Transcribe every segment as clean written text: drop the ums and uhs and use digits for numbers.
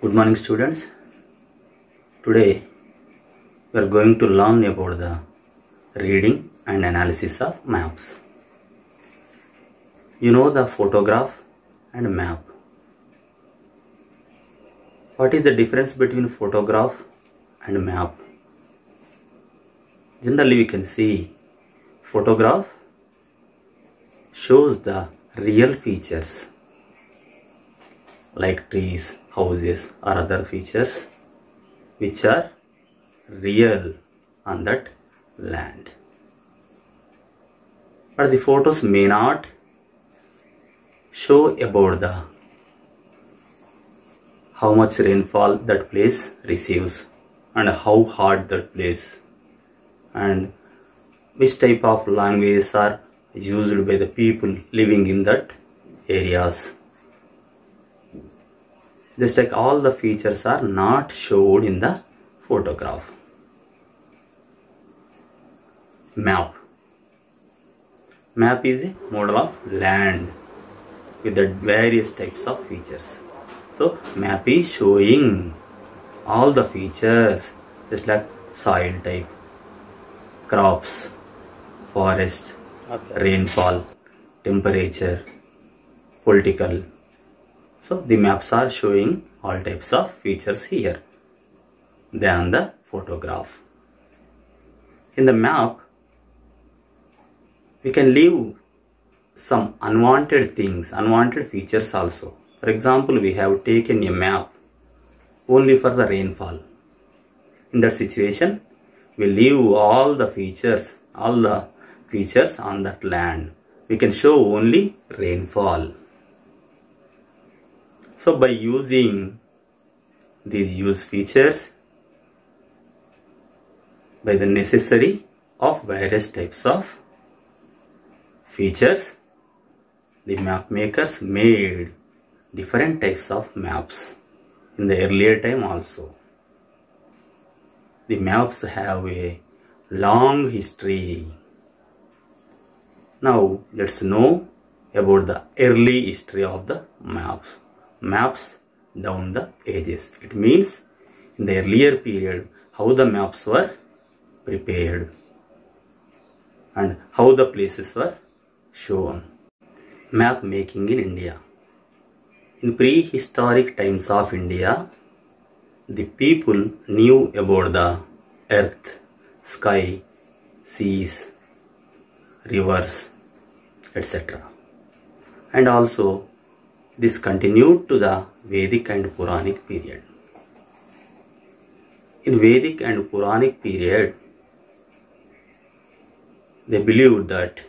Good morning, students. Today we are going to learn about the reading and analysis of maps. You know the photograph and map. What is the difference between photograph and map? Generally we can see photograph shows the real features like trees, houses or other features which are real on that land. But the photos may not show about the how much rainfall that place receives and how hot that place and which type of languages are used by the people living in that areas. Just like all the features are not showed in the photograph. Map. Map is a model of land with the various types of features. So map is showing all the features just like soil type, crops, forest, rainfall, temperature, political. So the maps are showing all types of features here than the photograph. In the map, we can leave some unwanted things, unwanted features also. For example, we have taken a map only for the rainfall. In that situation, we leave all the features on that land. We can show only rainfall. So by using these use features, by the necessary of various types of features, the map makers made different types of maps in the earlier time also. The maps have a long history. Now let's know about the early history of the maps. Maps down the ages. It means in the earlier period how the maps were prepared and how the places were shown. Map making in India. In prehistoric times of India, the people knew about the earth, sky, seas, rivers, etc. And also this continued to the Vedic and Puranic period. In Vedic and Puranic period, they believed that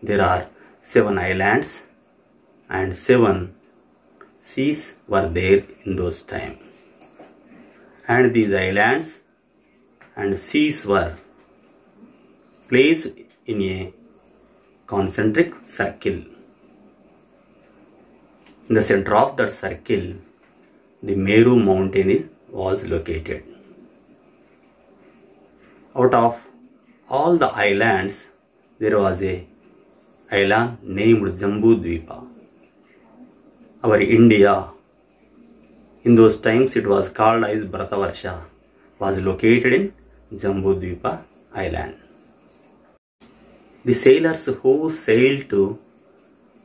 there are 7 islands and 7 seas were there in those times. And these islands and seas were placed in a concentric circle. In the center of that circle, the Meru mountain was located. Out of all the islands, there was a island named Jambudvipa. Our India, in those times it was called as Bharatavarsha, was located in Jambudvipa island. The sailors who sailed to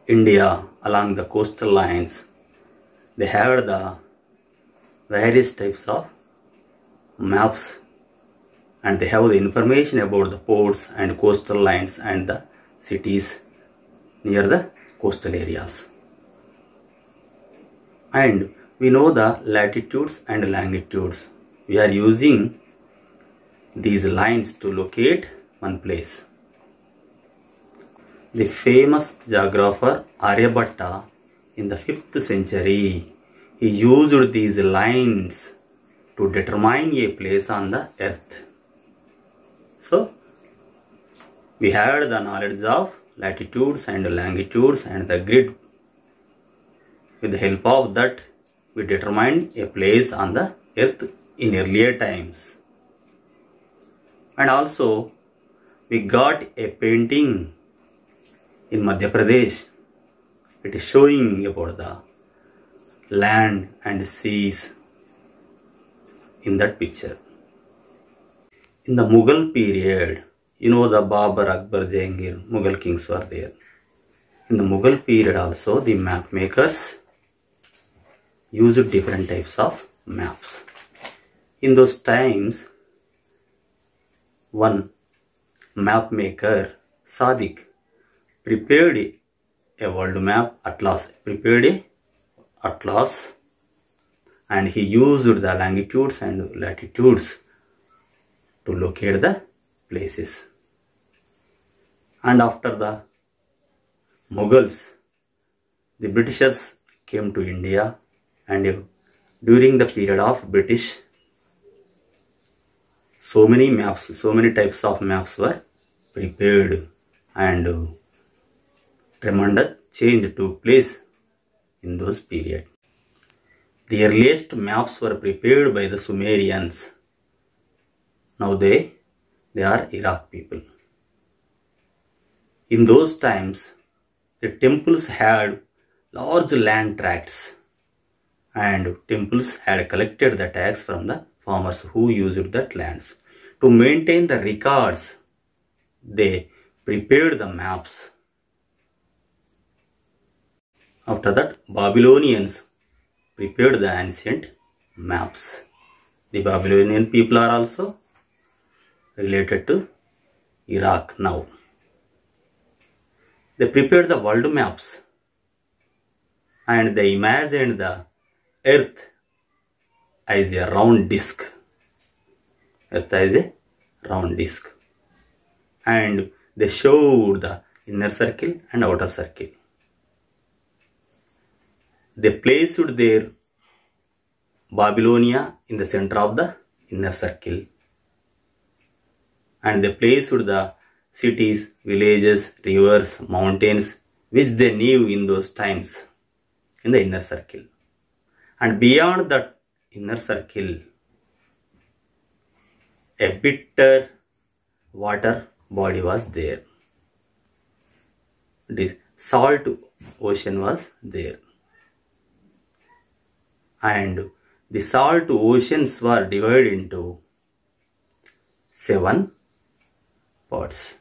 India along the coastal lines, they had the various types of maps and they have the information about the ports and coastal lines and the cities near the coastal areas. And we know the latitudes and longitudes. We are using these lines to locate one place. The famous geographer Aryabhatta in the 5th century, he used these lines to determine a place on the earth. So, we had the knowledge of latitudes and longitudes and the grid. With the help of that, we determined a place on the earth in earlier times. And also, we got a painting in Madhya Pradesh. It is showing about the land and seas in that picture. In the Mughal period, you know, the Babur, Akbar, Jahangir, Mughal kings were there. In the Mughal period also, the map makers used different types of maps. In those times, one map maker, Sadiq, prepared a world map, atlas, and he used the longitudes and latitudes to locate the places. And after the Mughals, the Britishers came to India, and during the period of British, so many types of maps were prepared, and tremendous change took place in those periods. The earliest maps were prepared by the Sumerians. Now they are Iraq people. In those times, the temples had large land tracts, and temples had collected the tax from the farmers who used that lands. To maintain the records, they prepared the maps. After that, Babylonians prepared the ancient maps. The Babylonian people are also related to Iraq now. They prepared the world maps, and they imagined the earth as a round disc. Earth as a round disc. And they showed the inner circle and outer circle. They placed their Babylonia in the center of the inner circle. And they placed the cities, villages, rivers, mountains, which they knew in those times, in the inner circle. And beyond that inner circle, a bitter water body was there. The salt ocean was there. And the salt oceans were divided into 7 parts.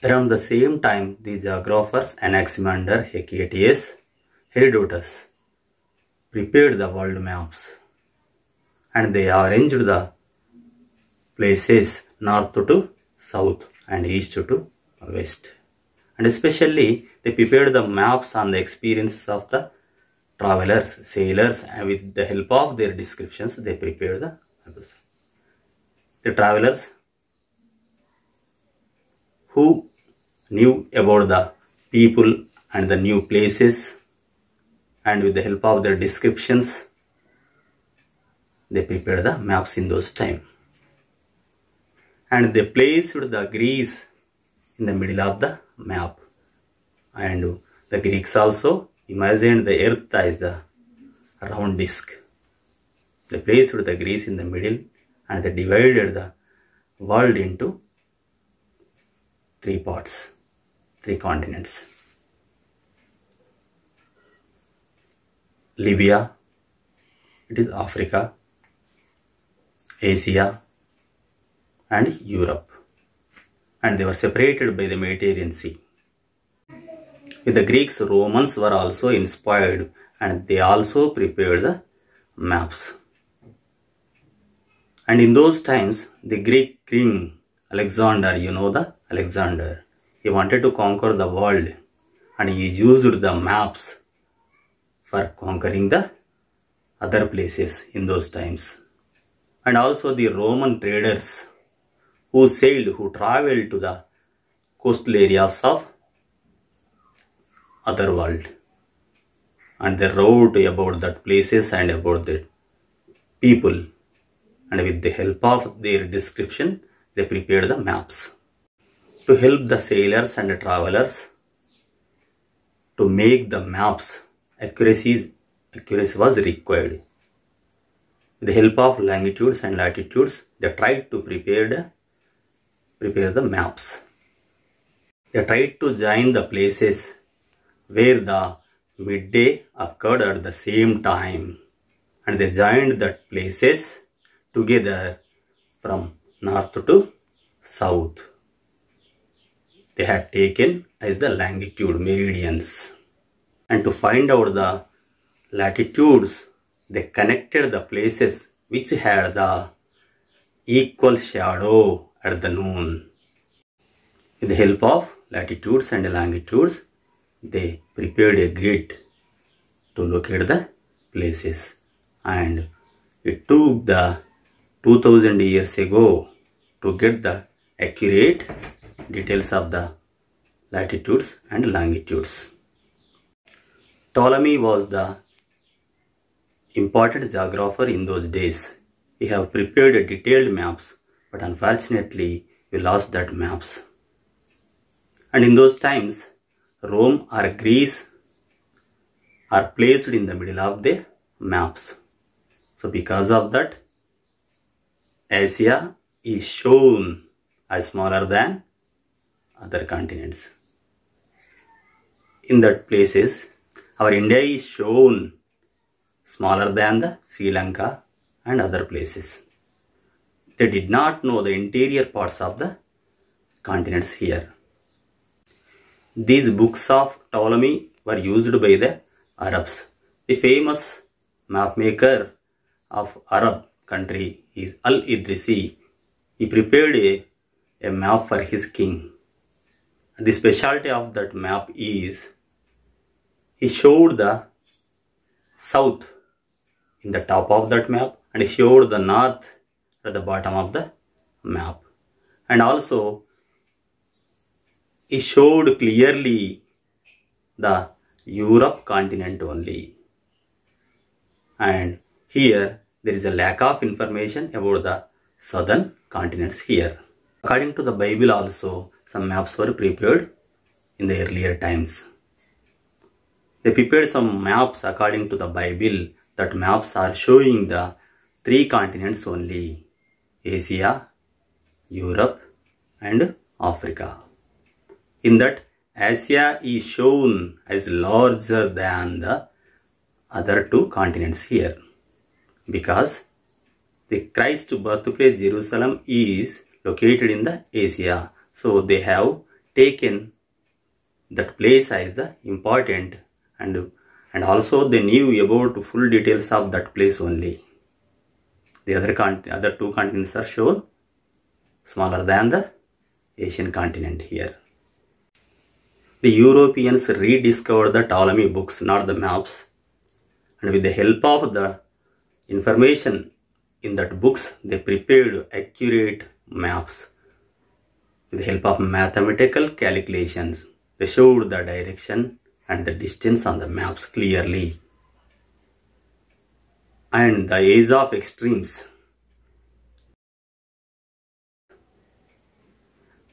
Around the same time, the geographers Anaximander, Hecataeus, Herodotus prepared the world maps, and they arranged the places north to south and east to west. And especially, they prepared the maps on the experiences of the travelers, sailors, and with the help of their descriptions, they prepared the maps. The travelers who knew about the people and the new places, and with the help of their descriptions, they prepared the maps in those times. And they placed the Greece in the middle of the map. And the Greeks also imagined the earth as a round disc. They placed the Greece in the middle, and they divided the world into 3 parts, 3 continents. Libya, it is Africa, Asia, and Europe. And they were separated by the Mediterranean Sea. With the Greeks, Romans were also inspired, and they also prepared the maps. And in those times, the Greek king Alexander, you know the Alexander, he wanted to conquer the world, and he used the maps for conquering the other places in those times. And also the Roman traders who sailed, who traveled to the coastal areas of other world, and they wrote about that places and about the people, and with the help of their description, they prepared the maps. To help the sailors and the travelers to make the maps, accuracy was required. With the help of longitudes and latitudes, they tried to prepare the maps. They tried to join the places where the midday occurred at the same time, and they joined the places together from north to south. They had taken as the longitude meridians. And to find out the latitudes, they connected the places which had the equal shadow at the noon. With the help of latitudes and longitudes, they prepared a grid to locate the places. And it took the 2000 years ago to get the accurate details of the latitudes and longitudes. Ptolemy was the important geographer in those days. He have prepared detailed maps, but unfortunately we lost that maps. And in those times, Rome or Greece are placed in the middle of the maps. So because of that, Asia is shown as smaller than other continents. In that places, our India is shown smaller than the Sri Lanka and other places. They did not know the interior parts of the continents here. These books of Ptolemy were used by the Arabs. The famous mapmaker of Arab country is Al-Idrisi. He prepared a map for his king. The specialty of that map is he showed the south in the top of that map and he showed the north at the bottom of the map. And also he showed clearly the Europe continent only. And here there is a lack of information about the southern continents here. According to the Bible also, some maps were prepared in the earlier times. They prepared some maps according to the Bible. That maps are showing the 3 continents only: Asia, Europe and Africa. In that, Asia is shown as larger than the other 2 continents here, because the Christ birthplace Jerusalem is located in the Asia. So they have taken that place as the important, and also they knew about full details of that place only. The other 2 continents are shown smaller than the Asian continent here. The Europeans rediscovered the Ptolemy books, not the maps, and with the help of the information in that books, they prepared accurate maps. With the help of mathematical calculations, they showed the direction and the distance on the maps clearly. And the age of extremes.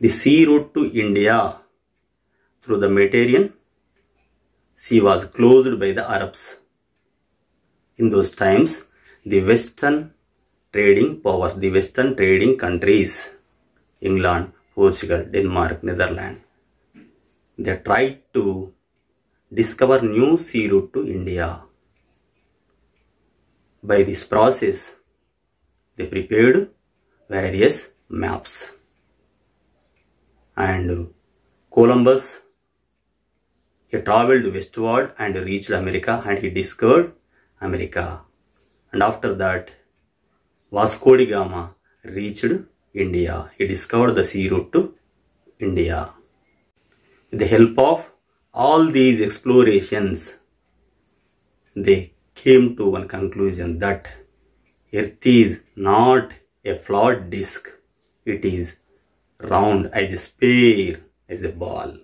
The sea route to India through the Mediterranean Sea was closed by the Arabs. In those times, the Western trading powers, the Western trading countries, England, Portugal, Denmark, Netherlands, they tried to discover new sea route to India. By this process, they prepared various maps. And Columbus, he traveled westward and reached America, and he discovered America. And after that, Vasco da Gama reached India. He discovered the sea route to India. With the help of all these explorations, they came to one conclusion that Earth is not a flat disk. It is round as a sphere, as a ball.